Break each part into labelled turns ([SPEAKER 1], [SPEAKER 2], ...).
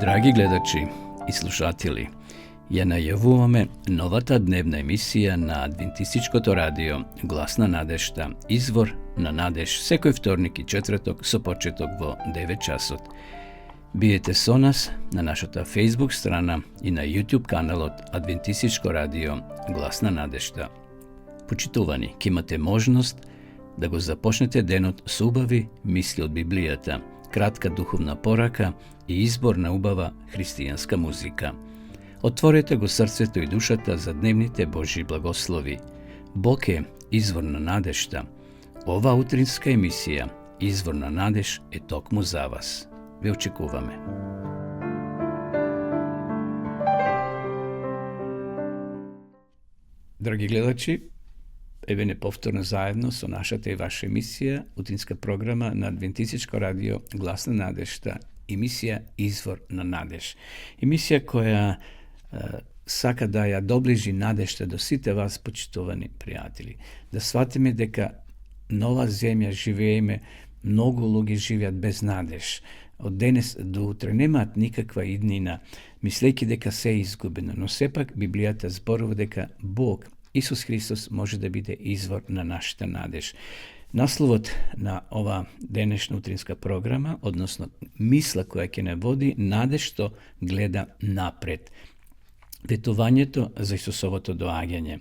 [SPEAKER 1] Драги гледачи и слушатели, ја најавуваме новата дневна емисија на Адвентистичкото радио Глас на надежта, извор на надеж, секој вторник и четврток со почеток во 9 часот. Биете со нас на нашата Facebook страна и на YouTube каналот Адвентистичко радио Глас на надежта. Почитувани, ќе имате можност да го започнете денот со убави мисли од Библијата, кратка духовна порака и избор на убава христијанска музика. Отворете го срцето и душата за дневните Божји благослови. Бог е извор на надежта. Ова утринска емисија, Извор на надеж, е токму за вас. Ве очекуваме. Драги гледачи, еве не повторно заедно со нашата и ваша емисија, утринска програма на Адвентистичко радио Глас на надежта, емисија Извор на надеж. Емисија која сака да ја доближи надежта до сите вас, почитувани пријатели. Да сватиме дека нова земја живееме, многу луѓе живеат без надеж. Од денес до утре немаат никаква иднина, мислејќи дека се е изгубено, но сепак Библијата зборува дека Бог, Исус Христос, може да биде извор на нашата надеж. Насловот на ова денешна утринска програма, односно мисла која ќе не води, надеж што гледа напред. Ветувањето за Исусовото доаѓање.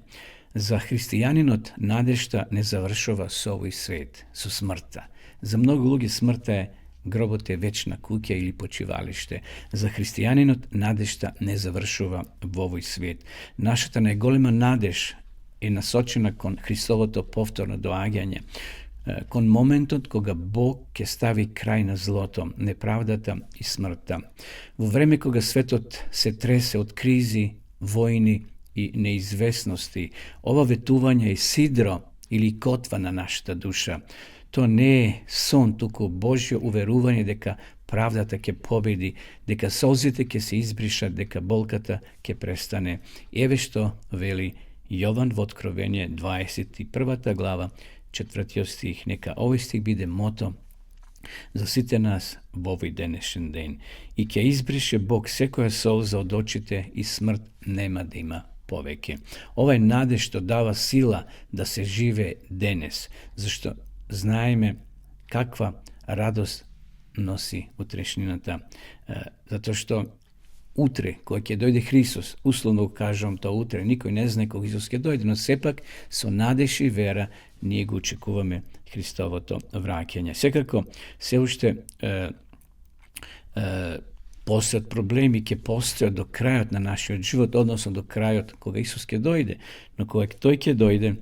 [SPEAKER 1] За христијанинот надежта не завршува со овој свет, со смртта. За многу луѓе смртта е гробот е вечна куќа или почивалиште. За христијанинот надежта не завршува во овој свет. Нашата најголема надеж е насочена кон Христовото повторно доаѓање, кон моментот кога Бог ќе стави крај на злото, неправдата и смртта. Во време кога светот се тресе од кризи, војни и неизвестности, ова ветување е сидро или котва на нашата душа. То не е сон, туку Божјо уверување дека правдата ќе победи, дека солзите ќе се избришат, дека болката ќе престане. Еве што вели Јован во Откровение 21 глава, 4 стих. Нека овој стих биде мото за сите нас во овој денешен ден. И ќе избрише Бог секоја солза од очите и смрт нема да има повеќе. Ова е надеж што дава сила да се живее денес, зашто знаеме каква радост носи утрешнината, затоа што утре, кој ќе дојде Христос, условно кажам тоа утре, никој не знае кога Исус ќе дојде, но сепак со надеж и вера ние го очекуваме Христовото враќање. Секако, се уште постојат проблеми, ќе постојат до крајот на нашиот живот, односно до крајот кога Исус ќе дојде, но кога тој ќе дојде,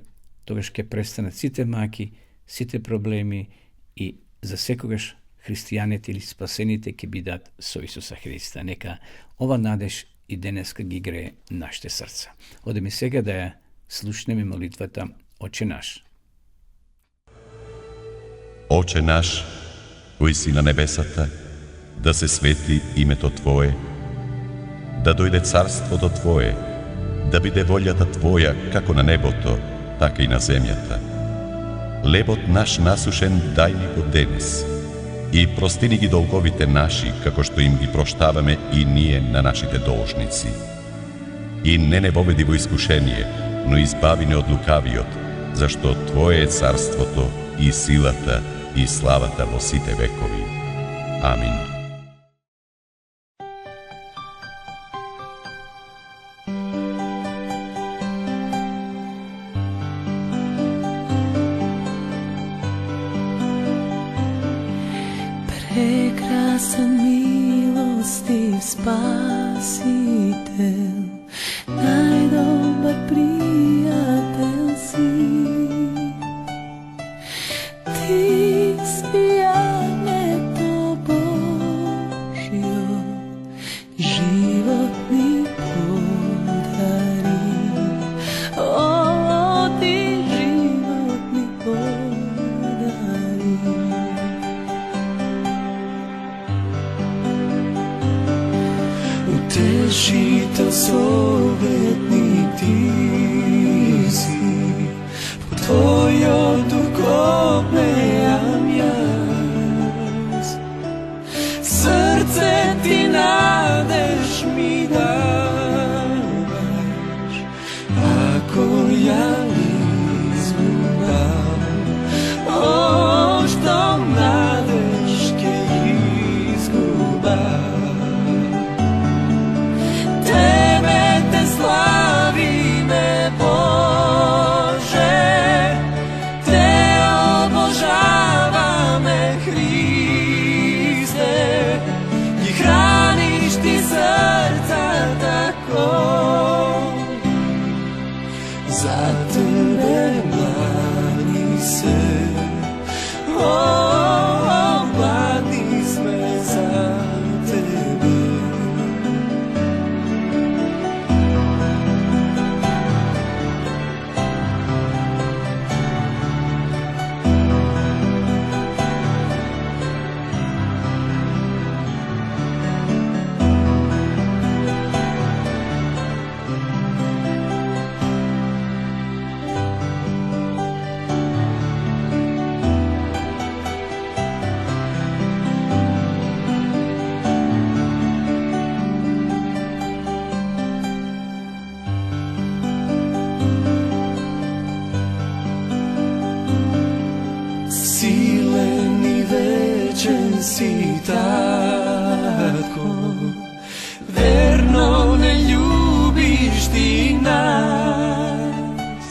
[SPEAKER 1] тогаш ќе престанат сите маки, сите проблеми и за секогаш христијаните или спасените ќе бидат со Исуса Христа. Нека ова надеж и денеска ги грее нашите срца. Одеме сега да ја слушнеме молитвата Оче наш.
[SPEAKER 2] Оче наш, кој си на небесата, да се свети името Твое, да дојде царството Твое, да биде волјата Твоја како на небото, така и на земјата. Лебот наш насушен дај ни го денес, и прости ни ги долговите наши, како што им ги проштаваме и ние на нашите должници. И не воведи во искушение, но избави не од лукавиот, зашто Твое е царството и силата и славата во сите векови. Амин.
[SPEAKER 3] Прекрасен милостив Спасител, најдобар пријател си. Ти сияњето Божјо, живот ми подари. О, ти живот ми подари. Утешител советник ти си, по Твојот дух ме gladni sme za tebe. Silen i večen si tako, verno ne ljubiš ti nas,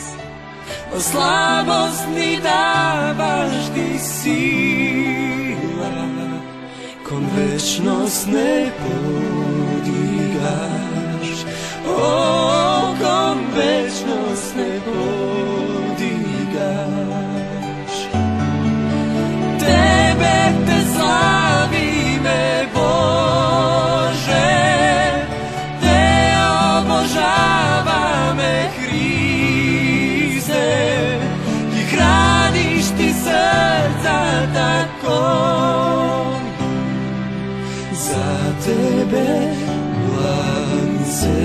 [SPEAKER 3] o slabost ni davaš ti sila, kon večnost ne podigaš, o kon večnost ne podigaš. Tebe te slavime, Bože, te obožavame, Hriste, i hraniš ti srca tako. Za tebe glance,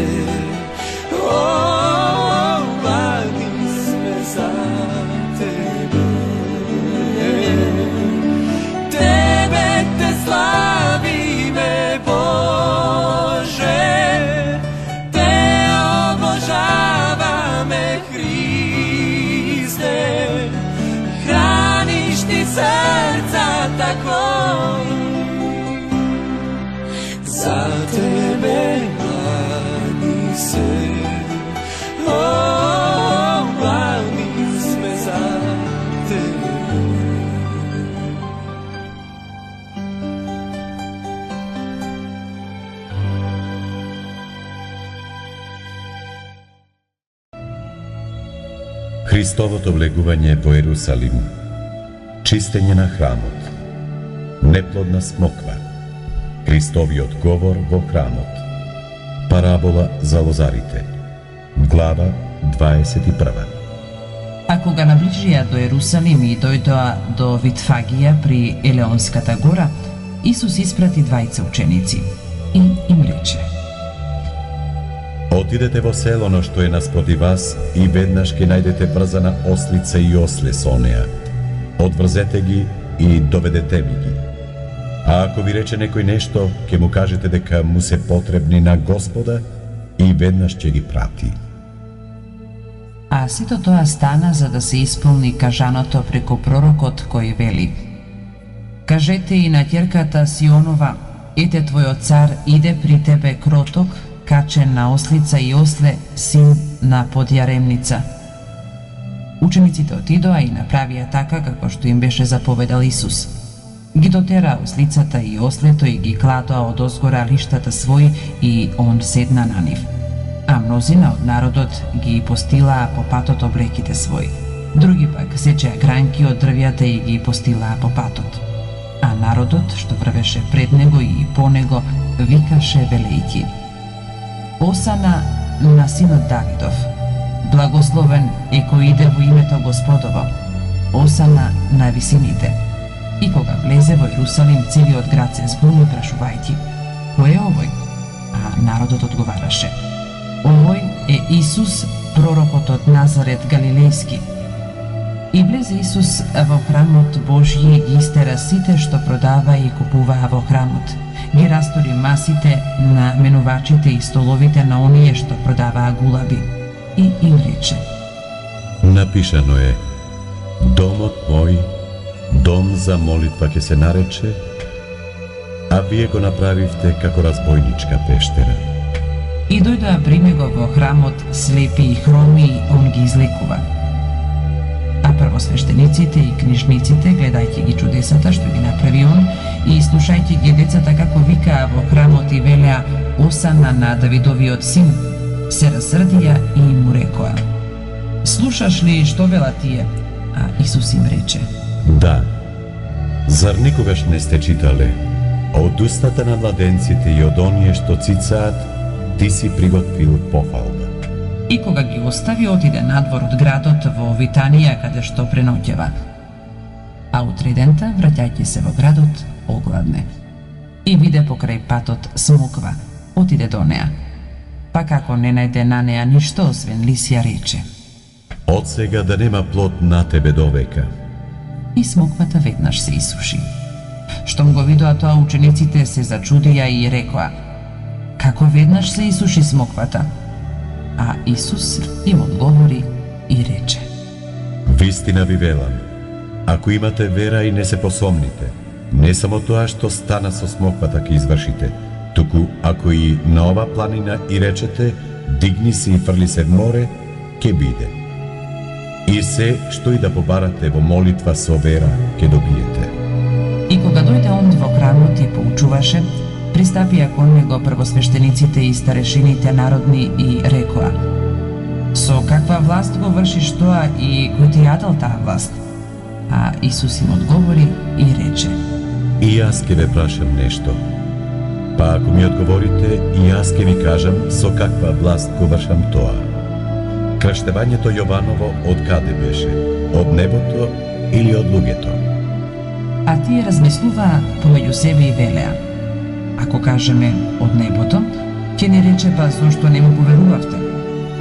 [SPEAKER 3] gladni sme za tebe. Tebe te slavime, Bože, te obožavame, Hriste, hraniš ti srca tako. Za tebe gladni se, gladni sme za tebe.
[SPEAKER 2] Христовото влегување во Ерусалим, чистење на храмот, неплодна смоква, Христовиот говор во храмот, парабола за лозарите, глава 21.
[SPEAKER 4] А кога наближија до Ерусалим и дојдоа до Витфагија при Елеонската гора, Исус испрати двајца ученици и им рече:
[SPEAKER 2] Отидете во село што е наспроти вас и веднаш ќе најдете врзана ослица и осле со неа. Одврзете ги и доведете ми ги. А ако ви рече некој нешто, ќе му кажете дека му се потребни на Господа и веднаш ќе ги прати.
[SPEAKER 4] А сето тоа стана за да се исполни кажаното преку пророкот кој вели: Кажете и на ќерката Сионова, ете твојот цар иде при тебе кроток, качен на ослица и осле, син на подјаремница. Учениците отидоа и направија така како што им беше заповедал Исус. Ги дотераа ослицата и ослето и ги кладоа одозгора лиштата своји и он седна на нив. А мнозина од народот ги постилаа по патот облеките своји. Други пак сечеа гранки од дрвјата и ги постилаа по патот. А народот што врвеше пред него и по него викаше велејки: Осана на синот Давидов, благословен е кој иде во името Господово, осана на висините. И кога влезе во Ерусалим, целиот град се збуни прашувајќи: Кој е овој? А народот одговараше: Овој е Исус, пророкот од Назарет Галилејски. И влезе Исус во храмот Божји и ги истера сите што продава и купуваа во храмот. Ги растори масите на менувачите и столовите на оние што продаваа гулаби. И им рече:
[SPEAKER 2] Напишано е: Домот мој, дом за молитва ќе се нарече, а вие го направивте како разбойничка пештера.
[SPEAKER 4] И дојдоа при него во храмот слепи и хроми и он ги излекува. А првосвештениците и книжниците, гледајќи ги чудесата што ги направи он и слушајќи ги децата како викаа во храмот и велеа: Осана на Давидовиот син, се расрдија и му рекоа: Слушаш ли што велат тие? А Исус им рече:
[SPEAKER 2] Да, Зар никогаш не сте читале? Од устата на младенците и од оние што цицаат, ти си приготвил пофалба.
[SPEAKER 4] И кога ги остави, отиде надвор од градот во Витанија, каде што преноќева. А утре дента, враќајќи се во градот, огладне. И виде покрај патот смоква, отиде до неа. Па како не најде на неа ништо, освен лисја, рече:
[SPEAKER 2] Од сега да нема плод на тебе довека.
[SPEAKER 4] И смоквата веднаш се исуши. Штом го видоа тоа, учениците се зачудија и рекоа: Како веднаш се исуши смоквата? А Исус им одговори и рече:
[SPEAKER 2] Вистина ви велам, ако имате вера и не се посомните, не само тоа што стана со смоквата ќе извршите, туку ако и на ова планина и речете, дигни се и фрли се в море, ќе биде. И се што и да побарате во молитва со вера, ќе добиете.
[SPEAKER 4] И кога дојде он во храмот и поучуваше, пристапија кон него првосвештениците и старешините народни и рекоа: Со каква власт го вршиш тоа и кој ти ја дал таа власт? А Исус им одговори и рече:
[SPEAKER 2] И јас ќе ве прашам нешто. Па ако ми одговорите, и јас ќе ви кажам со каква власт го вршам тоа. Крштевањето Јованово од каде беше? Од небото или од луѓето?
[SPEAKER 4] А тие размислуваа помеѓу себе и велеа: Ако кажеме од небото, ќе ни рече: Па зошто не му поверувавте?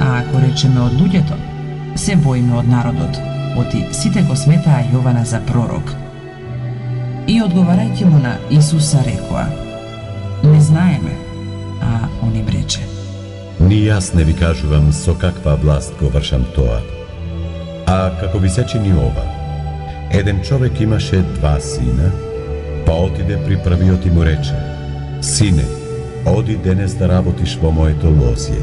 [SPEAKER 4] А ако речеме од луѓето, се боиме од народот, оти сите го сметаа Јована за пророк. И одговарајќи му на Исуса рекоа: Не знаеме. А он им рече:
[SPEAKER 2] Ни јас не ви кажувам со каква власт го вршам тоа. А како ви се чини ова? Еден човек имаше 2 сина, па отиде при првиот и му рече: Сине, оди денес да работиш во моето лозје.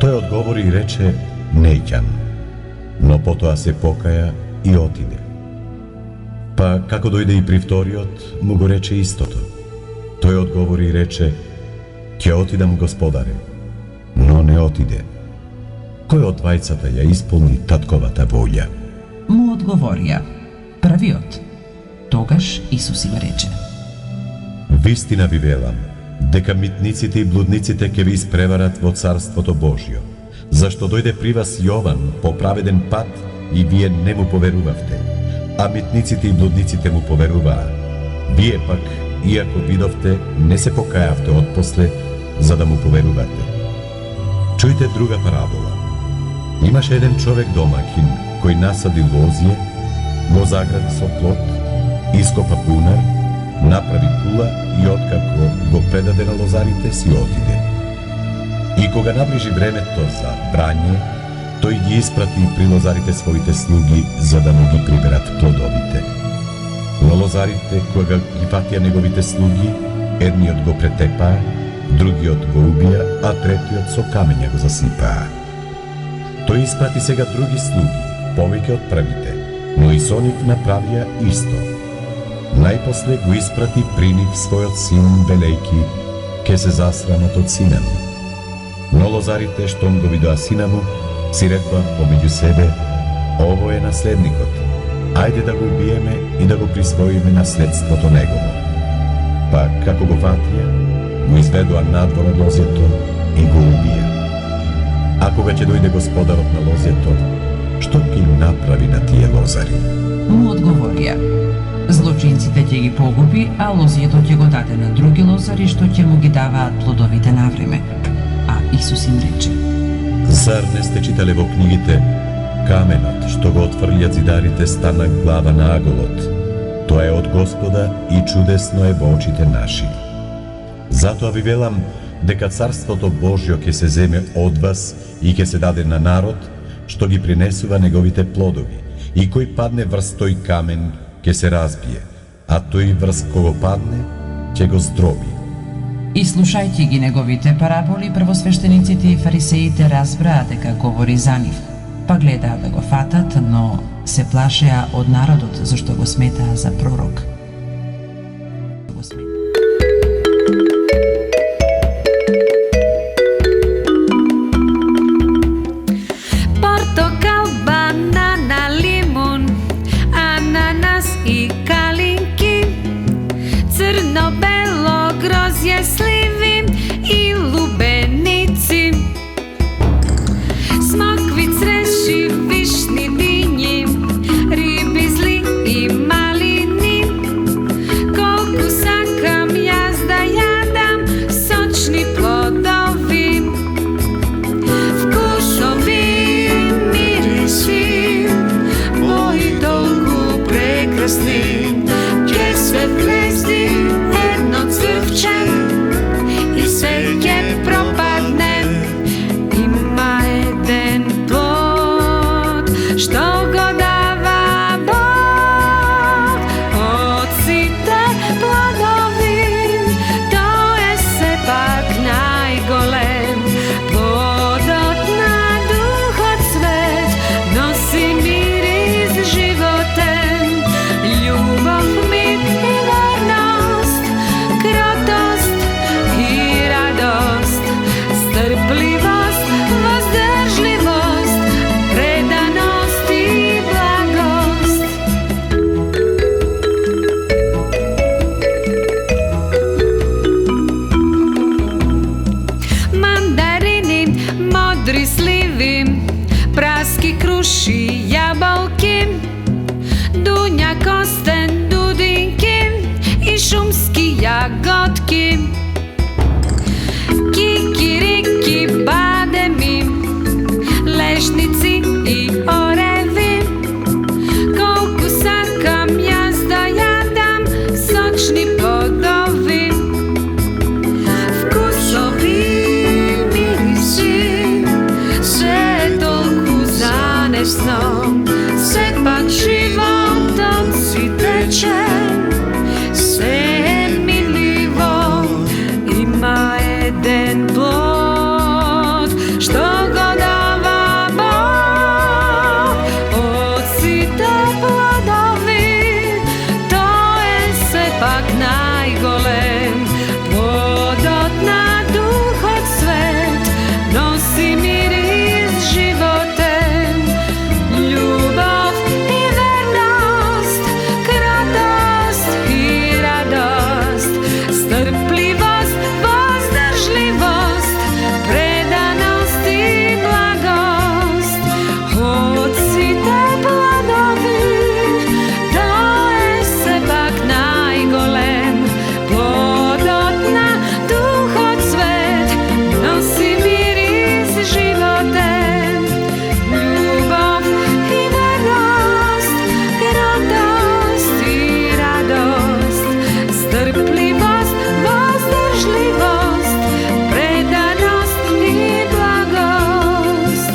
[SPEAKER 2] Тој одговори и рече: Неќам. Но потоа се покаја и отиде. Па како дојде и при вториот, му го рече истото. Тој одговори и рече: Ќе отидам, господаре. Но не отиде. Кој од двајцата ја исполни татковата волја?
[SPEAKER 4] Му одговорија: Првиот. Тогаш Исус им рече:
[SPEAKER 2] Вистина ви велам, дека митниците и блудниците ќе ви испреварат во Царството Божјо, зашто дојде при вас Јован по праведен пат и вие не му поверувавте, а митниците и блудниците му поверуваа. Вие пак, иако видовте, не се покајавте отпосле, за да му поверувате. Чујте друга парабола. Имаше еден човек домакин, кој насади лозје, го загради со плот, ископа бунар, направи кула и откако го предаде на лозарите, си отиде. И кога наближи времето за брање, тој ги испрати при лозарите своите слуги, за да му ги приберат плодовите. Но лозарите, кога ги фатија неговите слуги, едниот го претепаа, другиот го убија, а третиот со камења го засипаа. Тој испрати сега други слуги, повеќе од првите, но и со нив направија исто. Најпосле го испрати при нив својот син, велејки: Ке се засрамат од сина му. Но лозарите, штом го видоа сина му, си рекоа помеѓу себе: Ово е наследникот. Ајде да го убиеме и да го присвоиме наследството негово. Па како го фатија, го изведоа надвор од лозјето и го убија. А кога ќе дојде господарот на лозјето, што ќе им направи на тие лозари?
[SPEAKER 4] Му одговорија: Злочинците ќе ги погуби, а лозјето ќе го даде на други лозари, што ќе му ги даваат плодовите на време. А Исус им рече:
[SPEAKER 2] Зар не сте читале во книгите: Каменот што го отфрлиат зидарите стана глава на аголот. Тоа е од Господа и чудесно е во очите наши. Затоа ви велам дека Царството Божјо ќе се земе од вас и ќе се даде на народ што ги принесува неговите плодови, и кој падне врз тој камен ќе се разбие, а тој врз кого падне ќе го здроби.
[SPEAKER 4] И слушајќи ги неговите параболи, првосвештениците и фарисеите разбраа дека говори за нив, па гледаа да го фатат, но се плашеа од народот, зашто го сметаа за пророк.
[SPEAKER 3] Portokal, banana, limon, ananas i kalin krasni, gdje sve plesti jedno cvrvče i sve gdje propadne. Ima jedan plod, što god dava Bog, od site plodovi, to je sepak najgolem. Plod od na duh od svet, nosi miris životem, ljubav, mir i vernost, krotost i radost, strpljivost, vozdržljivost, predanost i blagost. Mandarini, modri slivi, praski, kruši, jabolki, dunja, kosten, dudinki i šumski jagodki. Kikiriki, bademi, lešnici i orevi, kokusaka, mjazda, jadam, sočni plodovi. Vkusovi, mirisi, sve toliko zanesno, sepak životom si teče, sve je miljivo. Ima jedan plod, što god dava Bog, od site plodovi, to je sepak najgolem. Plod od na duh od svet, nosi miris životem, ljubav i vernost, krotost i radost, strpljivost, vozdržljivost, predanost i blagost. Od site plodovi, to je sepak najgolem. Plod od na duh od svet, nosi miris životem, ljubav i vernost, krotost i radost, strpljivost, vozdržljivost, predanost i blagost.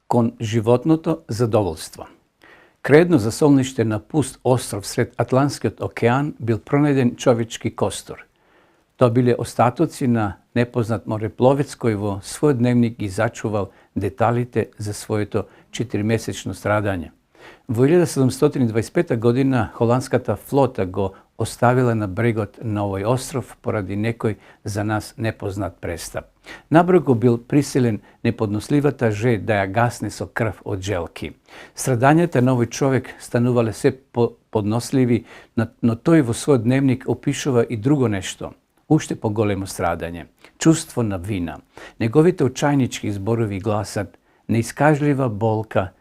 [SPEAKER 1] Кон животното задоволство. Кредно за солниште на пуст остров сред Атлантскиот океан бил пронајден човечки костур. Тоа биле остатоци на непознат морепловец кој во свој дневник ги зачувал деталите за своето 4-месечно страдање. Во 1725 година холандската флота го оставила на брегот на овој остров поради некој за нас непознат престап. Набрзо бил присилен неподносливата жеж да ја гасне со крв од желки. Страдањата на овој човек станувале се подносливи, но тој во свој дневник опишува и друго нешто, уште поголемо страдање, чувство на вина. Неговите очајнички зборови гласат: неискажлива болка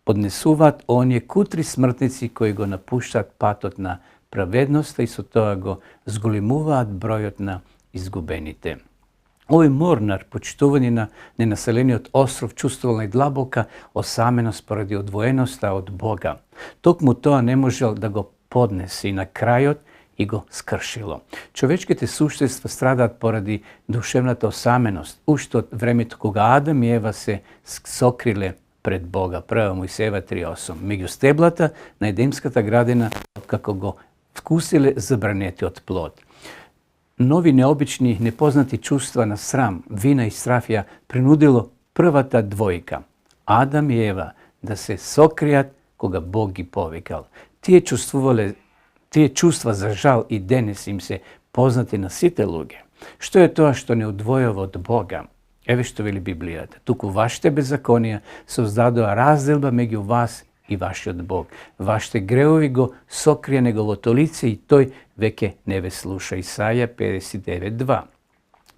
[SPEAKER 1] поднесуваат оние кутри смртници кои го напуштаат патот на праведноста и со тоа го зголемуваат бројот на изгубените. Овој Морнар, почитување на ненаселениот остров, чувствувал најдлабока осаменост поради одвоеноста од Бога. Токму тоа не можел да го поднесе и на крајот и го скршило. Човечките суштества страдаат поради душевната осаменост, уште од времето кога Адам и Ева се сокриле пред Бога. 1 Мојсеева 3:8. Меѓу стеблата на Едемската градина, како го вкусиле забранетиот плод. Нови необични, непознати чувства на срам, вина и страф ја принудило првата двојка, Адам и Ева, да се сокријат кога Бог ги повикал. Тие чувства за жал и денес им се познати на сите луѓе. Што е тоа што не одвојува од Бога? Еве што вели Библијата. Туку вашите беззаконија создадоа разделба меѓу вас и вашиот Бог. Вашите греови го сокрија неговото лице и тој веќе не ве слуша. Исаја 59:2.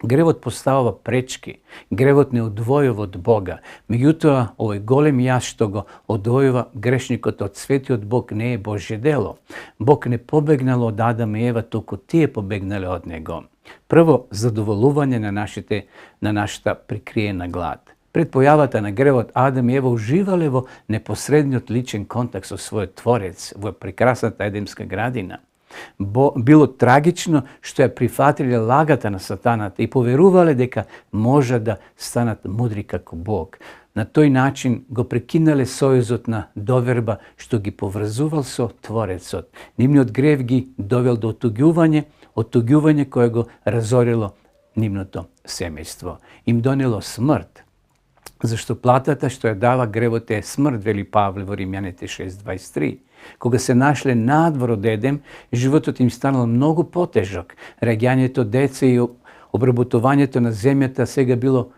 [SPEAKER 1] Гревот поставува пречки. Гревот не одвојува од Бога. Меѓутоа, овој голем јас што го одвојува грешникот од светиот Бог не е Божје дело. Бог не побегнал од Адам и Ева, туку тие побегнале од него. Прво, задоволување на нашата прикриена глад. Пред појавата на гревот, Адам и Ева уживале во непосредниот личен контакт со својот Творец во прекрасната Едемска градина. Било трагично што ја прифатиле лагата на сатаната и поверувале дека може да станат мудри како Бог. На тој начин го прекинале сојузот на доверба што ги поврзувал со Творецот. Нивниот грев ги довел до отуѓување кое го разорило нивното семејство. Им донело смрт, зашто платата што ја дава гревот е смрт, вели Павле во Римјаните 6:23. Кога се нашле надвор од Едем, животот им станал многу потежок. Раѓањето деца и обработувањето на земјата сега било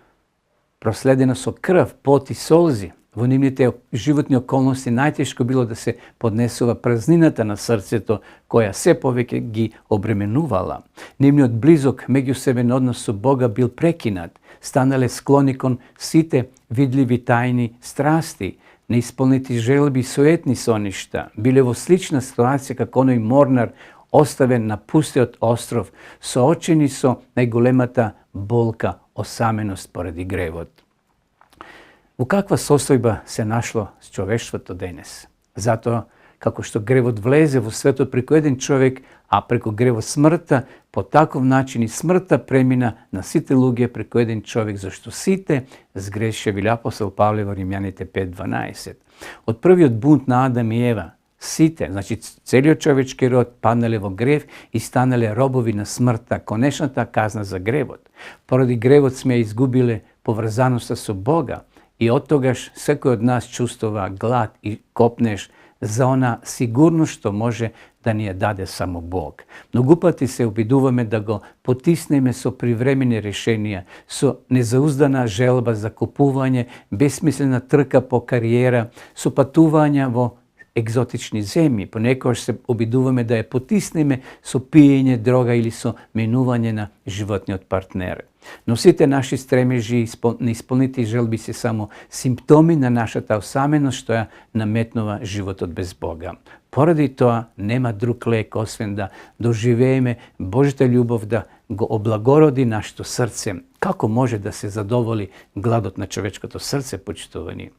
[SPEAKER 1] проследено со крв, пот и солзи. Во нивните животни околности најтешко било да се поднесува празнината на срцето, која се повеќе ги обременувала. Нивниот близок меѓусебен однос со Бога бил прекинат. Станале склони кон сите видливи тајни страсти, неисполнети желби и суетни соништа. Биле во слична ситуација како оној Морнар, оставен на пустиот остров, соочени со најголемата болка, осаменост поради гревот. Во каква состојба се нашло с човештвото денес? Затоа, како што гревот влезе во светот преку еден човек, а преку гревот смртта, по таков начин и смртта премина на сите луѓе преку еден човек, зашто сите сгреше, вели апостол Павле во Римјаните 5:12. Од првиот бунт на Адам и Ева, сите, значи целиот човечки род, паднале во грев и станале робови на смртта, конечната казна за гревот. Поради гревот сме изгубиле поврзаноста со Бога и од тогаш секој од нас чувствува глад и копнеш за она сигурност што може да ни ја даде само Бог. Многу пати се обидуваме да го потиснеме со привремени решенија, со незауздана желба за купување, бесмислена трка по кариера, со патувања во екзотични земји. Понекогаш се обидуваме да ја потиснеме со пиење дрога или со менување на животниот партнер. Но сите наши стремежи и неисполнети желби се само симптоми на нашата осаменост што ја наметнува животот без Бога. Поради тоа нема друг лек освен да доживееме Божјата љубов, да го облагороди нашето срце. Како може да се задоволи гладот на човечкото срце, почитувани?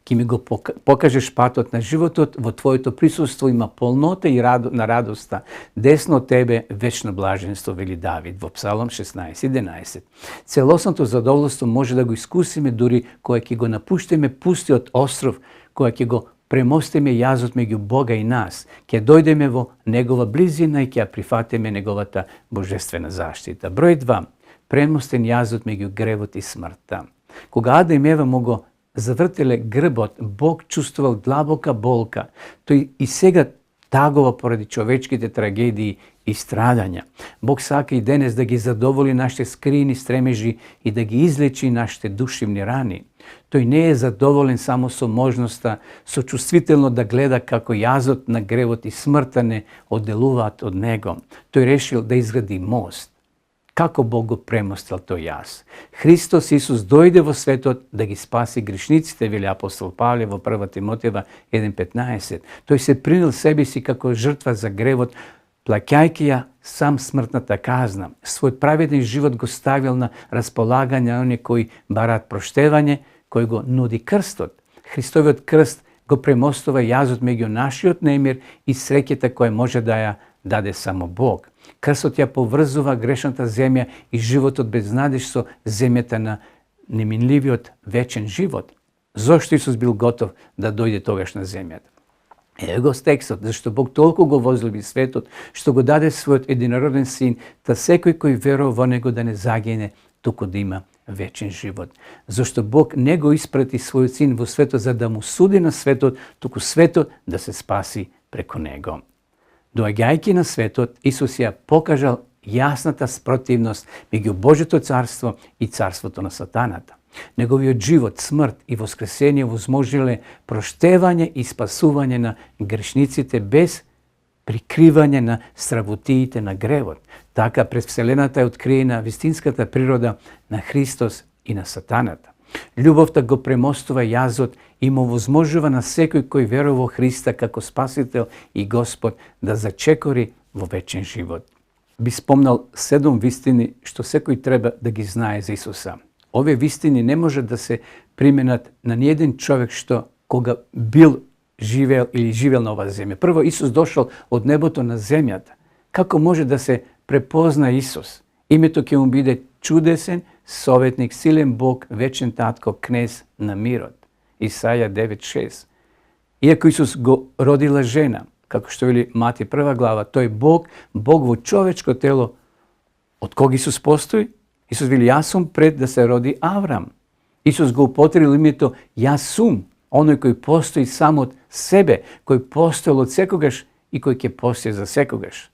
[SPEAKER 1] Ки ми го покажеш патот на животот, во Твоето присуство има полнота и на радоста. Десно од Тебе вечно блаженство, вели Давид во Псалом 16:11. Целосното задоволство може да го искусиме дури кога ќе го напуштиме пустиот остров, кога ќе го премостиме јазот меѓу Бога и нас, ќе дојдеме во Негова близина и ќе ја прифатиме Неговата божествена заштита. Број 2. Премостен јазот меѓу гревот и смртта. Кога Адам и Ева му го завртеле грбот, Бог чувствувал длабока болка. Тој и сега тагува поради човечките трагедии и страдања. Бог сака и денес да ги задоволи нашите скриени стремежи и да ги излечи нашите душевни рани. Тој не е задоволен само со можноста сочувствително да гледа како јазот на гревот и смртта не одделуваат од него. Тој решил да изгради мост. Како Бог го премостил тој јаз? Христос Исус дојде во светот да ги спаси грешниците, вели апостол Павле во 1 Тимотева 1:15. Тој се принел себе си како жртва за гревот, плаќајќи ја сам смртната казна, својот праведен живот го ставил на располагање на оние кои бараат проштевање, кој го нуди крстот. Христовиот крст го премостува јазот меѓу нашиот немир и среќата која може да ја даде само Бог. Крстот ја поврзува грешната земја и животот без надеж со земјата на неминливиот вечен живот. Зошто Исус бил готов да дојде тогаш на земјата? Ево го текстот, зашто Бог толку го возлюби светот, што го даде својот единороден син, да секој кој верува во него да не загине, туку да има вечен живот. Зашто Бог не го испрати својот син во светот за да му суди на светот, туку светот да се спаси преку него. Доаѓајќи на светот, Исус ја покажал јасната спротивност меѓу Божјото царство и царството на сатаната. Неговиот живот, смрт и воскресение возможиле проштевање и спасување на грешниците без прикривање на стравотиите на гревот. Така пред Вселената е откриена вистинската природа на Христос и на сатаната. Љубовта го премостува јазот и му возможува на секој кој верува во Христа како Спасител и Господ да зачекори во вечен живот. Би спомнал 7 вистини што секој треба да ги знае за Исуса. Овие вистини не може да се применат на ниеден човек што кога бил живеел или живеел на оваа земја. Прво, Исус дошол од небото на земјата. Како може да се препозна Исус? Името ќе му биде чудесен, советник, силен Бог, вечен татко, кнез на мирот. Исаја 9:6. Иако Исус го родила жена, како што вели Мати 1 глава, тој Бог, Бог во човечко тело. Од кога Исус постои? Исус вели, јас сум пред да се роди Аврам. Исус го употребил името јас сум, оној кој постои сам од себе, кој постоел од секогаш и кој ќе постои за секогаш.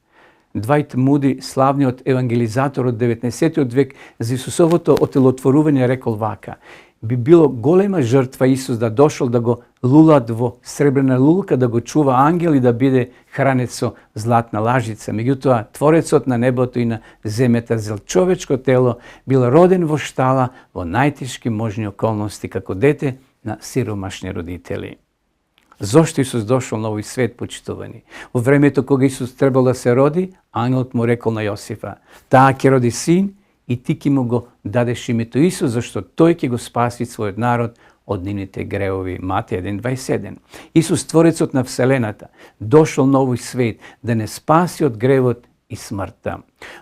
[SPEAKER 1] Двајт Муди, славниот евангелизатор од 19 век, за Исусовото отелотворување рекол вака: би било голема жртва Исус да дошол да го лулат во сребрена лулка, да го чува ангел и да биде хранет со златна лажица. Меѓутоа, Творецот на небото и на земјата зел човечко тело, бил роден во штала, во најтешки можни околности, како дете на сиромашни родители. Зошто Исус дошол на овој свет, почитувани? Во времето кога Исус требал да се роди, ангелот му рекол на Јосифа: таа ќе роди син и ти ќе му го дадеш името Исус, зашто тој ќе го спаси својот народ од нивните гревови. Матеј 1:27. Исус, Творецот на Вселената, дошол на овој свет да не спаси од гревот и смртта.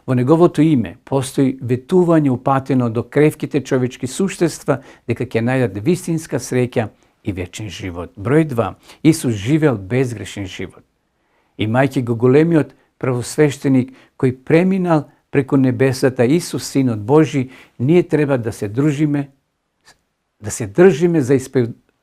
[SPEAKER 1] Во неговото име постои ветување упатено до кревките човечки суштества дека ќе најдат вистинска среќа и вечен живот. Број 2. Исус живеел безгрешен живот. Имајќи го големиот правосвещеник кој преминал преку небесата, Исус, Синот Божи, ние треба да се држиме за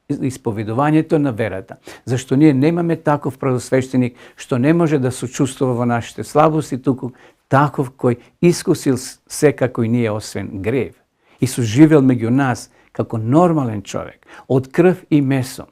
[SPEAKER 1] исповедувањето на верата. Зашто ние немаме таков правосвещеник што не може да сочувствува во нашите слабости, туку таков кој искусил секако и ние освен грев. Исус живел меѓу нас како нормален човек, од крв и месо,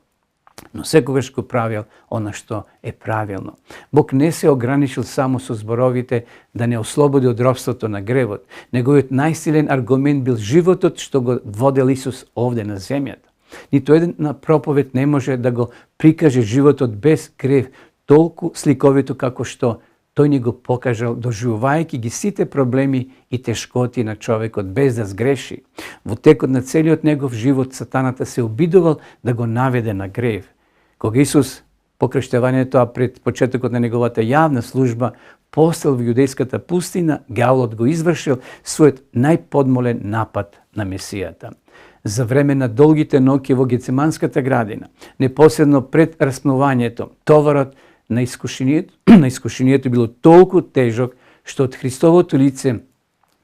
[SPEAKER 1] но секогаш го правил она што е правилно. Бог не се ограничил само со зборовите да не ослободи од робството на гревот. Неговиот најсилен аргумент бил животот што го водел Исус овде на земјата. Ниту една проповед не може да го прикаже животот без грев толку сликовито како што тој ни го покажал, доживувајќи ги сите проблеми и тешкоти на човекот без да сгреши. Во текот на целиот негов живот сатаната се обидувал да го наведе на грев. Кога Исус по крштевањето, а пред почетокот на неговата јавна служба, постел во јудејската пустина, ѓаволот го извршил својот најподмолен напад на Месијата. За време на долгите ноќи во Гецеманската градина, непосредно пред распнувањето, товарот на искушението било толку тежок, што од Христовото лице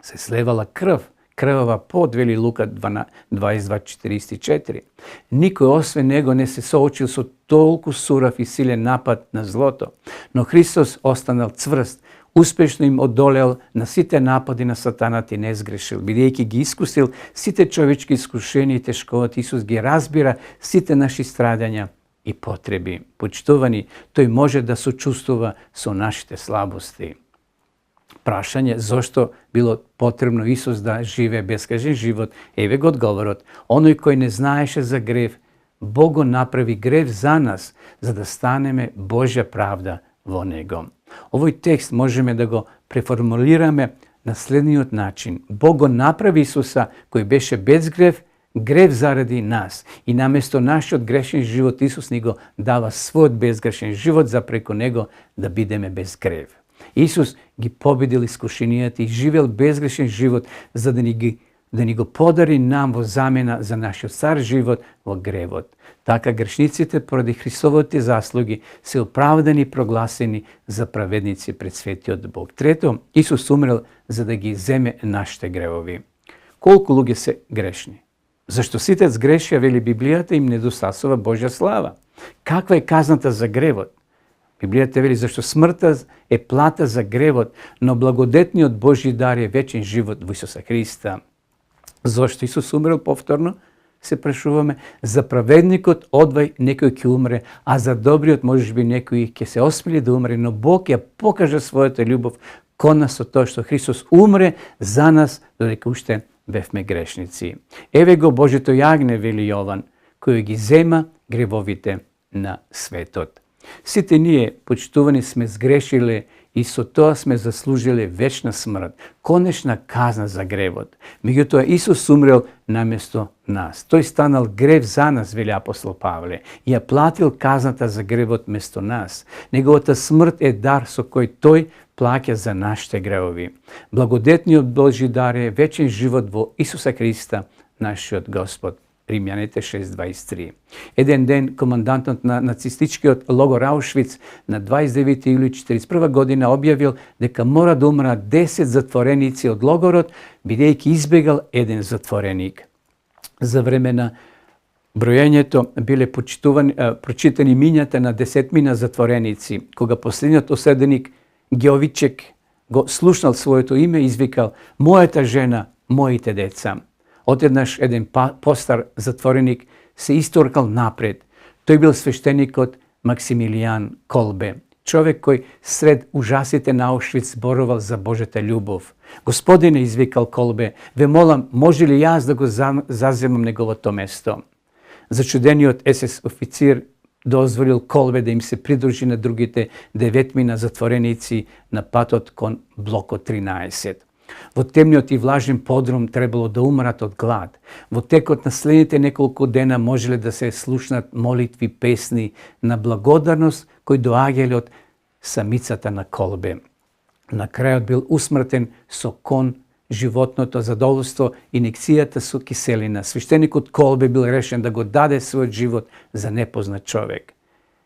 [SPEAKER 1] се слевала крв, крвава пот, вели Лука 22:44. Никој освен него не се соочил со толку сурав и силен напад на злото, но Христос останал цврст, успешно им одолел на сите напади на сатаната и не сгрешил, бидејќи ги искусил сите човечки искушенија и тешкоти. Исус ги разбира сите наши страдања и потреби. Почитувани, тој може да сочувствува со нашите слабости. Прашање зошто било потребно Исус да живее бескажен живот, еве го одговорот. Оној кој не знаеше за грев, Бог го направи грев за нас, за да станеме Божја правда во него. Овој текст можеме да го преформулираме на следниот начин. Бог го направи Исуса, кој беше без грев, грев заради нас. И наместо нашиот грешен живот, Исус ни го дава својот безгрешен живот за преку него да бидеме без грев. Исус ги победил искушенијата и живел безгрешен живот за да ни го подари нам во замена за нашиот стар живот во гревот. Така грешниците поради Христовите заслуги се оправдани и прогласени за праведници пред светиот Бог. Трето, Исус умрел за да ги земе нашите гревови. Колку луѓе се грешни? Зашто сите сгрешија, вели Библијата, им недостасува Божја слава. Каква е казната за гревот? Библијата вели зашто смртта е плата за гревот, но благодетниот Божји дар е вечен живот во Исуса Христа. Зошто Исус умрел повторно? Се прашуваме. За праведникот одвај некој ќе умре, а за добриот можеби некој ќе се осмели да умре, но Бог ја покажа својата љубов кон нас со тоа што Христос умре за нас додека уште бевме грешници. Еве го Божјото јагне, вели Јован, кој ги зема гревовите на светот. Сите ние, почитувани, сме сгрешиле и со тоа сме заслужиле вечна смрт, конечна казна за гревот. Меѓутоа Исус умрел наместо нас. Тој станал грев за нас, вели апостол Павле, и ја платил казната за гревот место нас. Неговата смрт е дар со кој тој плаќа за нашите гревови. Благодетниот Божји дар е вечен живот во Исуса Христа, нашиот Господ. Римјаните 6:23. Еден ден командантот на нацистичкиот логор Аушвиц на 29. јули 1941 година објавил дека мора да умрат 10 затвореници од логорот, бидејќи избегал еден затвореник. За време на броењето биле прочитани имињата на 10 затвореници. Кога последниот оседеник Геовичек го слушнал своето име, извикал: "Мојата жена, моите деца." Одеднаш еден постар затвореник се исторкал напред. Тој бил свештеникот Максимилијан Колбе, човек кој сред ужасите на Аушвиц зборувал за Божјата љубов. "Господине," извикал Колбе, "ве молам, може ли јас да го заземам неговото место?" Зачудениот СС официр дозволил Колбе да им се придружи на другите 9 затвореници на патот кон блокот 13. Во темниот и влажен подрум требало да умрат од глад. Во текот на следните неколку дена можеле да се слушнат молитви, песни на благодарност кои доаѓале од самицата на Колбе. На крајот бил усмртен со кон, животното задоволство, инекцијата со киселина. Свештеникот Колбе бил решен да го даде својот живот за непознат човек.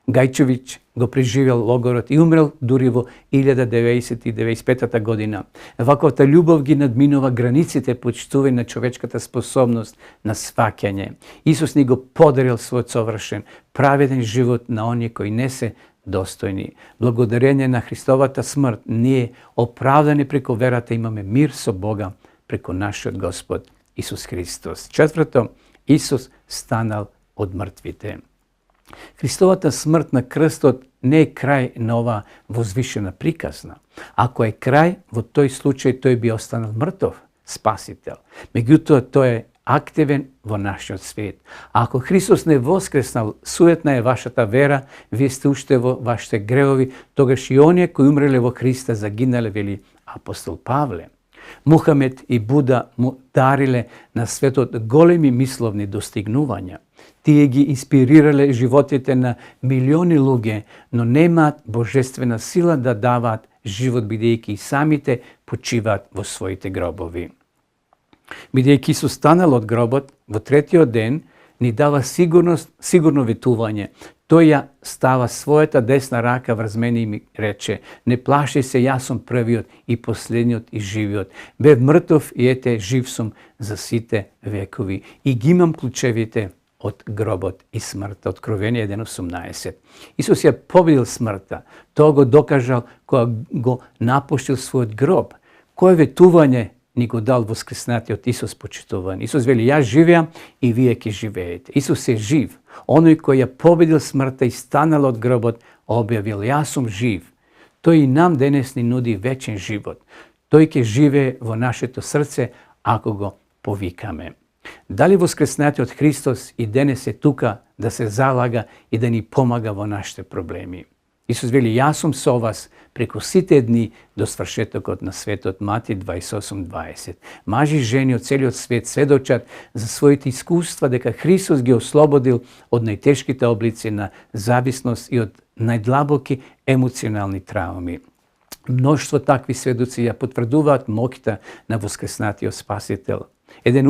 [SPEAKER 1] Гајчевиќ го преживел логорот и умрел дури во 1995 година. Ваковата љубов ги надминува границите почитување на човечката способност на сваќање. Исус ни го подарил својот совршен, праведен живот на оние кои не се достојни. Благодарение на Христовата смрт, ние, оправдани преку верата, имаме мир со Бога преку нашиот Господ Исус Христос. Четврто, Исус станал од мртвите. Христовата смрт на крстот не е крај на оваа возвишена приказна. Ако е крај, во тој случај тој би останал мртов спасител. Меѓутоа, тој е активен во нашиот свет. Ако Христос не воскреснал, суетна е вашата вера, вие сте уште во вашите гревови, тогаш и оние кои умреле во Христа загинале, вели апостол Павле. Мухамед и Буда му дариле на светот големи мисловни достигнувања. Тие ги инспирирале животите на милиони луѓе, но немаат божествена сила да даваат живот, бидејќи и самите почиваат во своите гробови. Бидејќи Исус станал од гробот, во третиот ден ни дава сигурно ветување. Тој ја става својата десна рака врз мене и ми рече: "Не плаши се, јас сум првиот и последниот и живиот. Бев мртов и ете жив сум за сите векови. И ги имам клучевите од гробот и смртта." Откровение 1:18. Исус ја победил смртта. Тоа го докажал кога го напуштил својот гроб. Кој ветување ни го дал воскреснатиот Исус почитуван? Исус вели: "Јас живеам и вие ќе живеете." Исус е жив. Оној кој ја победил смртта и станал од гробот, објавил: "Јас сум жив." Тој и нам денес ни нуди вечен живот. Тој ќе живее во нашето срце ако го повикаме. Дали воскреснатиот Христос и денес е тука да се залага и да ни помага во нашите проблеми? Исус вели, јас сум со вас преку сите дни до свршетокот на светот. Мати 28:20. Мажи и жени од целиот свет сведочат за своите искуства дека Христос ги ослободил од најтешките облици на зависност и од најдлабоки емоционални травми. Мноштво такви сведоци ја потврдуваат моќта на воскреснатиот Спасител. Еден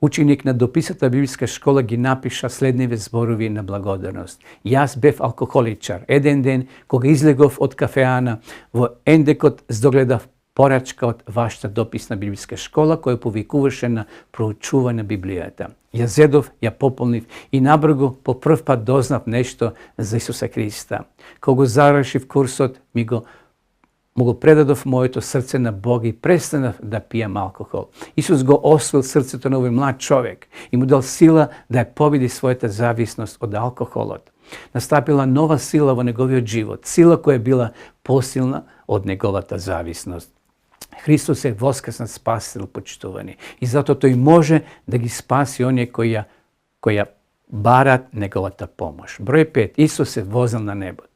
[SPEAKER 1] ученик на дописата библиска школа ги напиша следниве зборови на благодарност. Јас бев алкохоличар. Еден ден, кога излегов од кафеана, во ендекот здогледав порачка од вашата дописна библиска школа, која повикуваше на проучување на Библијата. Ја зедов, ја пополнив и набрзо по прв пат дознав нешто за Исуса Христа. Кога завршив курсот, му го предадов моето срце на Бога и престанав да пијам алкохол. Исус го освоил срцето на овој млад човек и му дал сила да ја победи својата зависност од алкохолот. Настапила нова сила во неговиот живот, сила која била посилна од неговата зависност. Христос е воскреснат Спасител, почитувани, и затоа тој може да ги спаси оние кои ја барат неговата помош. Број 5. Исус се возил на небото.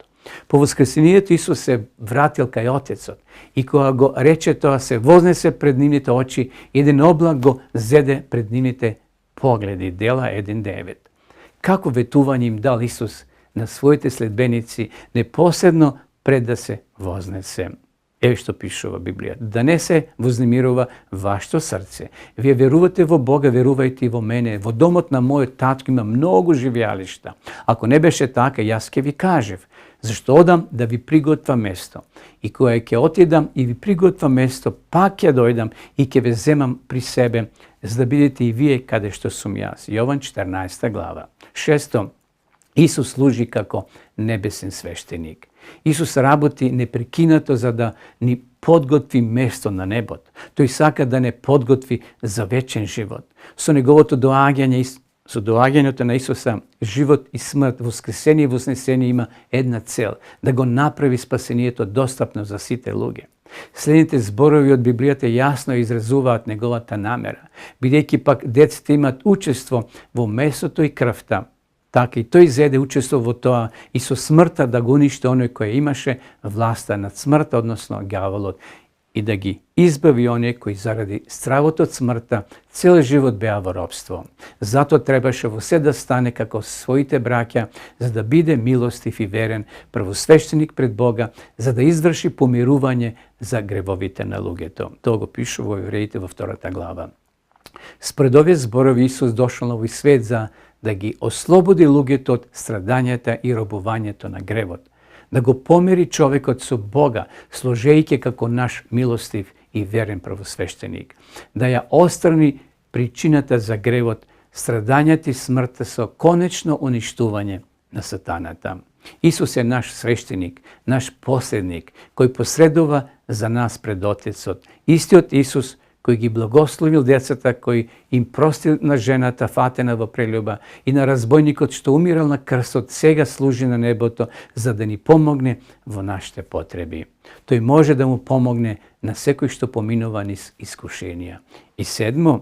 [SPEAKER 1] По воскресението Исус се вратил кај Отецот и кога го рече тоа, се вознесе пред нивните очи, еден облак го зеде пред нивните погледи. Дела 1:9. Како ветување им дал Исус на своите следбеници непосредно пред да се вознесе. Еве што пишува Библија. Да не се вознемирува вашето срце. Вие верувате во Бога, верувајте и во мене. Во домот на мојот татко има многу живеалишта. Ако не беше така, јас ќе ви кажев, зашто одам да ви приготвам место. И кога ќе отидам и ви приготвам место, пак ќе дојдам и ќе ве земам при себе, за да бидете и вие каде што сум јас. Јован 14 глава. 6. Исус служи како небесен свештеник. Исус работи непрекинато за да ни подготви место на небот. Тој сака да не подготви за вечен живот. Со неговото со доаѓањето на Исуса, живот и смрт, воскресение и вознесение има една цел, да го направи спасението достапно за сите луѓе. Следните зборови од Библијата јасно изразуваат неговата намера, бидејќи пак децата имат учество во месото и крвта, така и тој зеде учество во тоа и со смртта да го уништи оној кој имаше власта над смртта, односно ѓаволот, и да ги избави оние кои заради стравот од смртта цел живот беа во робство. Затоа требаше во се да стане како своите браќа, за да биде милостив и верен првосвештеник пред Бога, за да изврши помирување за гревовите на луѓето. Тоа го пише во Евреите во 2 глава. Спред овие зборови Исус дошол на овој свет за да ги ослободи луѓето од страдањата и робувањето на гревот, да го помери човекот со Бога, служејќи како наш милостив и верен првосвештеник, да ја острани причината за гревот, страдањата и смртта со конечно уништување на сатаната. Исус е наш свештеник, наш посредник, кој посредува за нас пред Отецот. Истиот Исус кој ги благословил децата, кој им простил на жената фатена во прелюба и на разбойникот што умирал на крстот, сега служи на небото за да ни помогне во нашите потреби. Тој може да му помогне на секој што поминува низ искушенија. И 7.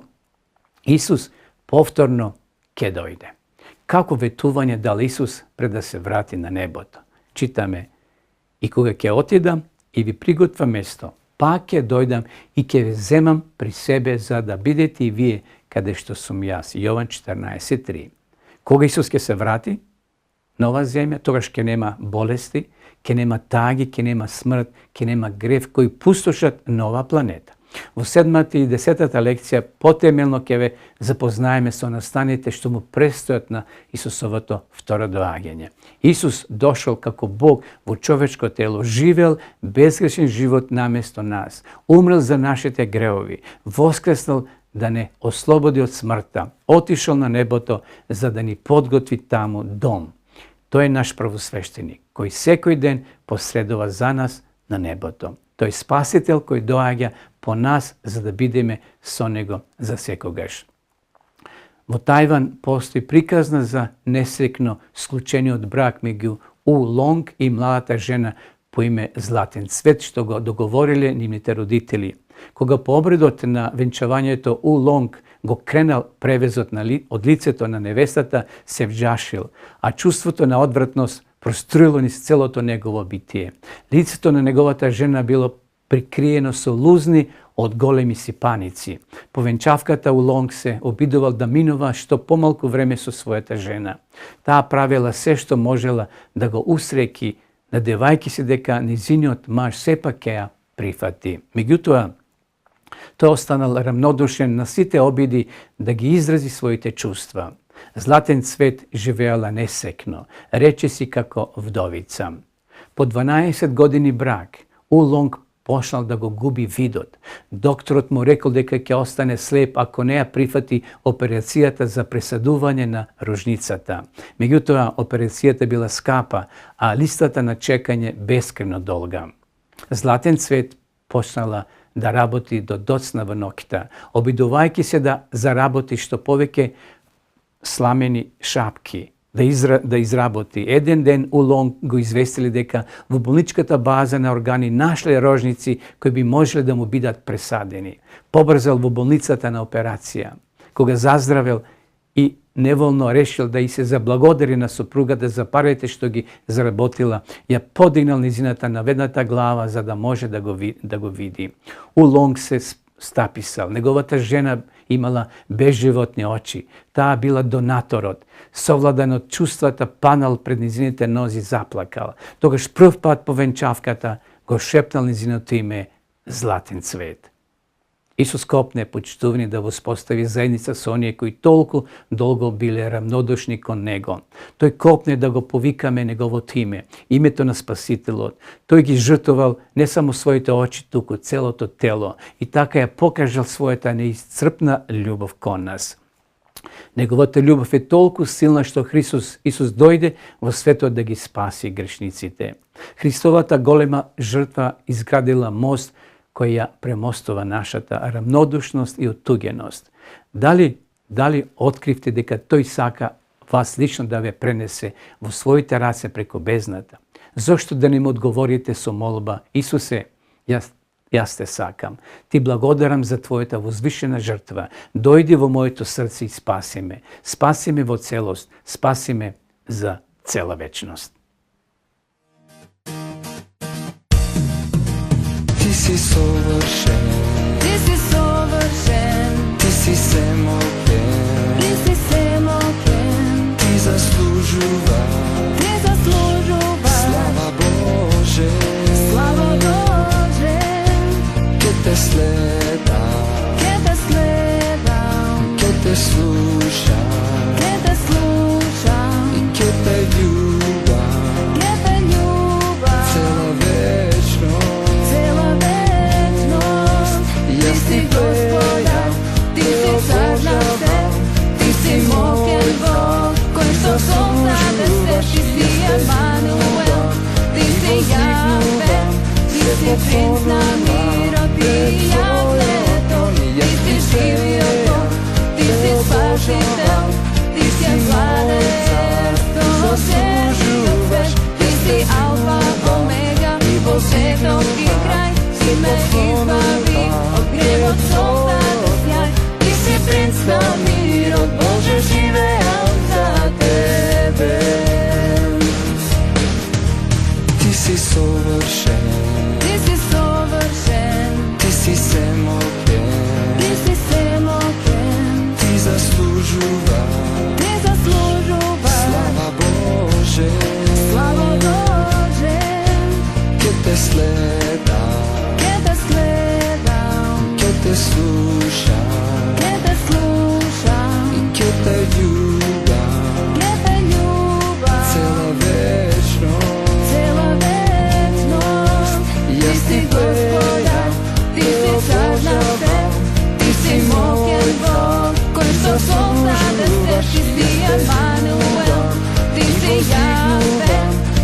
[SPEAKER 1] Исус повторно ќе дојде. Како ветување дал Исус пред да се врати на небото? Читаме: и кога ќе отидам и ви приготвам место, пак ќе дојдам и ќе ве земам при себе за да бидете и вие каде што сум јас. Јован 14:3. Кога Исус ќе се врати на оваа земја, тогаш ќе нема болести, ќе нема таги, ќе нема смрт, ќе нема грев кои пустошат на оваа планета. Во 7-та и 10-та лекција потемелно ќе ве запознаеме со настаните што му престојат на Исусовото второ доаѓање. Исус дошол како Бог во човечко тело, живел безгрешен живот наместо нас, умрел за нашите гревови, воскреснал да не ослободи од смртта, отишол на небото за да ни подготви таму дом. Тој е наш првосвештеник, кој секој ден посредува за нас на небото. Тој е Спасител кој доаѓа по нас за да бидеме со него за секогаш. Во Тајван постои приказна за несрекно склучениот брак меѓу У Лонг и младата жена по име Златен цвет што го договориле нивните родители. Кога по обредот на венчавањето У Лонг го кренал превезот од лицето на невестата, се вџашил, а чувството на одвратност проструило низ целото негово битие. Лицето на неговата жена било прикриено со лузни од големи сипаници. Повенчавката Улонг се обидувал да минува што помалку време со својата жена. Таа правила се што можела да го усреки, надевајќи се дека низиниот маж сепак ќе ја прифати. Меѓутоа, тој останал рамнодушен на сите обиди да ги изрази своите чувства. Златен цвет живеала несекно, речиси како вдовица. По 12 години брак, Улонг почнал да го губи видот. Докторот му рекол дека ќе остане слеп ако не ја прифати операцијата за пресадување на рожницата. Меѓутоа, операцијата била скапа, а листата на чекање бескрено долга. Златен цвет почнала да работи до доцна во ноќта, обидувајќи се да заработи што повеќе сламени шапки, да изработи. Еден ден Улонг го известили дека во болничката база на органи нашле рожници кои би можеле да му бидат пресадени. Побрзал во болницата на операција. Кога заздравел и неволно решил да и се заблагодари на сопругата за парите што ги заработила, ја подигнал низината на ведната глава за да може да го види. Улонг се стаписал. Неговата жена имала безживотни очи. Таа била донаторот. Совладан од чувствата, панал пред низините нози, заплакал. Тогаш прв пат по венчавката го шепнал низиното име Златен цвет. Исус копне, почитувани, да воспостави заедница со оние кои толку долго биле рамнодушни кон Него. Тој копне да го повикаме Неговото име, името на Спасителот. Тој ги жртвувал не само своите очи, туку целото тело и така ја покажал својата неисцрпна љубов кон нас. Неговата љубов е толку силна што Исус дојде во светот да ги спаси грешниците. Христовата голема жртва изградила мост кој ја премостува нашата рамнодушност и оттугеност. Дали откривте дека тој сака вас лично да ве пренесе во своите раце преку бездната? Зошто да не му одговорите со молба: Исусе, јас те сакам. Ти благодарам за твојата возвишена жртва. Дојди во моето срце и спаси ме. Спаси ме во целост. Спаси ме за цела вечност.
[SPEAKER 3] Ти си совршен,
[SPEAKER 5] Ти си совршен,
[SPEAKER 3] ти си семокен,
[SPEAKER 5] Ти си семокен,
[SPEAKER 3] ти заслужува слава Боже,
[SPEAKER 5] слава Боже,
[SPEAKER 3] ке те следам,
[SPEAKER 5] ке те следам,
[SPEAKER 3] ке те слушам
[SPEAKER 5] ке те слушам,
[SPEAKER 3] и ке те љубам
[SPEAKER 5] ке те љубам,
[SPEAKER 3] цела вечност.
[SPEAKER 5] Ти си Господар, Ти си цар на се, Ти си мокен Бог, кој што создаде се, Ти си Емануел, Ти си Јаве, Ти си принц на мирот и јавлето, Ти си живиот Бог, Ти си спасител, Ти си владеето, Светиот свет, Ти си Алфа, Омега, Божетовски крај, Ти ме избави од гревот, создаде сјај, Ти си принц на мирот, Боже, живеам за Тебе.
[SPEAKER 3] Ти си совршен,
[SPEAKER 5] Ти си совршен,
[SPEAKER 3] ти си семокен,
[SPEAKER 5] Ти си семокен,
[SPEAKER 3] ти заслужува слава Боже,
[SPEAKER 5] слава Боже,
[SPEAKER 3] ке те следам,
[SPEAKER 5] ке те следам,
[SPEAKER 3] ке те слушам
[SPEAKER 5] ке те слушам,
[SPEAKER 3] и ке те љубам
[SPEAKER 5] ке те љубам,
[SPEAKER 3] цела вечност.
[SPEAKER 5] Ти си Господар, Ти си цар на се, Ти си мокен Бог, кој што создаде се, Ти си Емануел, Ти си Јаве,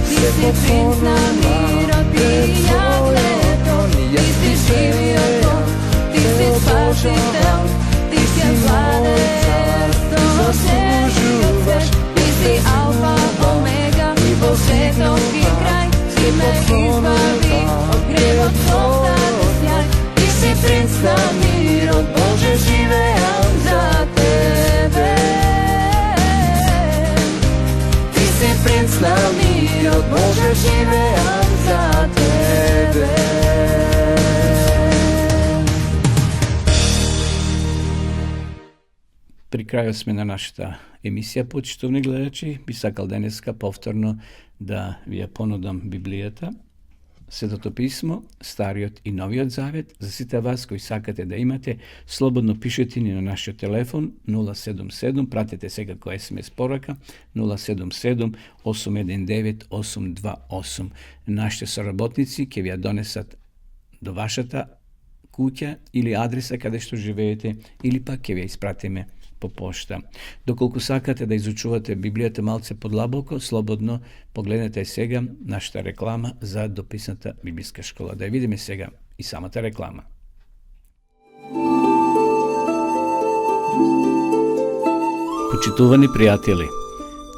[SPEAKER 5] Ти си принц на мирот и јавлето, Ти си живиот Бог, Ти си спасител, Ти си владеето,
[SPEAKER 1] крајот сме на нашата емисија, почитувани гледачи. Би сакал денеска повторно да ви ја понудам Библијата, Светото писмо, Стариот и Новиот Завет. За сите вас кои сакате да имате, слободно пишете ни на нашиот телефон 077, пратете секако СМС порака 077 819 828. Нашите соработници ќе ви ја донесат до вашата куќа или адреса каде што живеете, или пак ќе ви ја испратиме по пошта. Доколку сакате да изучувате Библијата малце подлабоко, слободно погледнете сега нашата реклама за дописната библиска школа. Да ја видиме сега и самата реклама. Почитувани пријатели,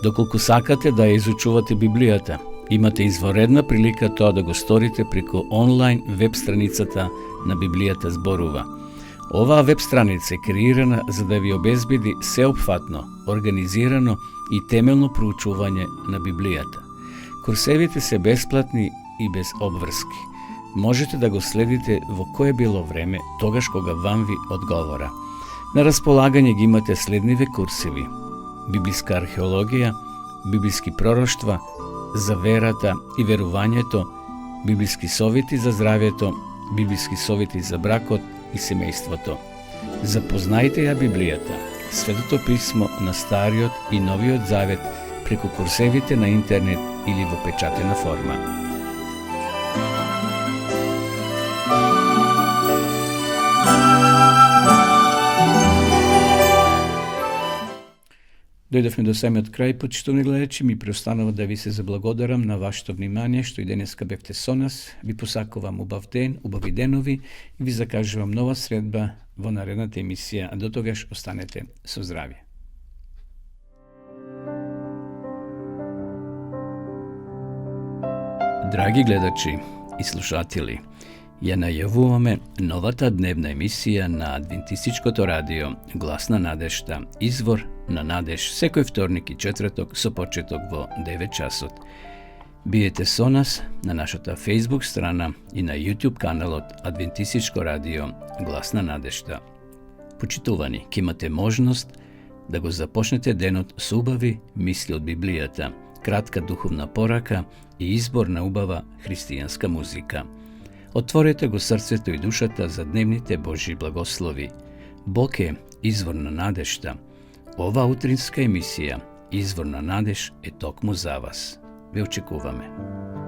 [SPEAKER 1] доколку сакате да ја изучувате Библијата, имате изворедна прилика тоа да го сторите преку онлайн веб страницата на Библијата зборува. Оваа веб страница е креирана за да ви обезбеди сеопфатно, организирано и темелно проучување на Библијата. Курсевите се бесплатни и без обврски. Можете да го следите во кое било време, тогаш кога вам ви одговора. На располагање ги имате следниве курсеви: библиска археологија, библиски пророштва, за верата и верувањето, библиски совети за здравјето, библиски совети за бракот и семејството. Запознајте ја Библијата, Светото писмо на Стариот и Новиот Завет преку курсевите на интернет или во печатена форма. Дојдовме до самиот крај, почитувани гледачи, ми преостанува да ви се заблагодарам на вашето внимание, што и денеска бевте со нас. Ви посакувам убав ден, убави денови и ви закажувам нова средба во наредната емисија, а до тогаш останете со здравје. Драги гледачи и слушатели, ја најавуваме новата дневна емисија на Адвентистичкото радио Глас на надежта, Извор на надеж, секој вторник и четврток со почеток во 9 часот. Биете со нас на нашата Facebook страна и на YouTube каналот Адвентистичко радио Глас на надежта. Почитувани, ќе имате можност да го започнете денот со убави мисли од Библијата, кратка духовна порака и избор на убава христијанска музика. Отворете го срцето и душата за дневните Божји благослови. Бог е извор на надежта. Ова утринска емисија, Извор на надеж, е токму за вас. Ве очекуваме.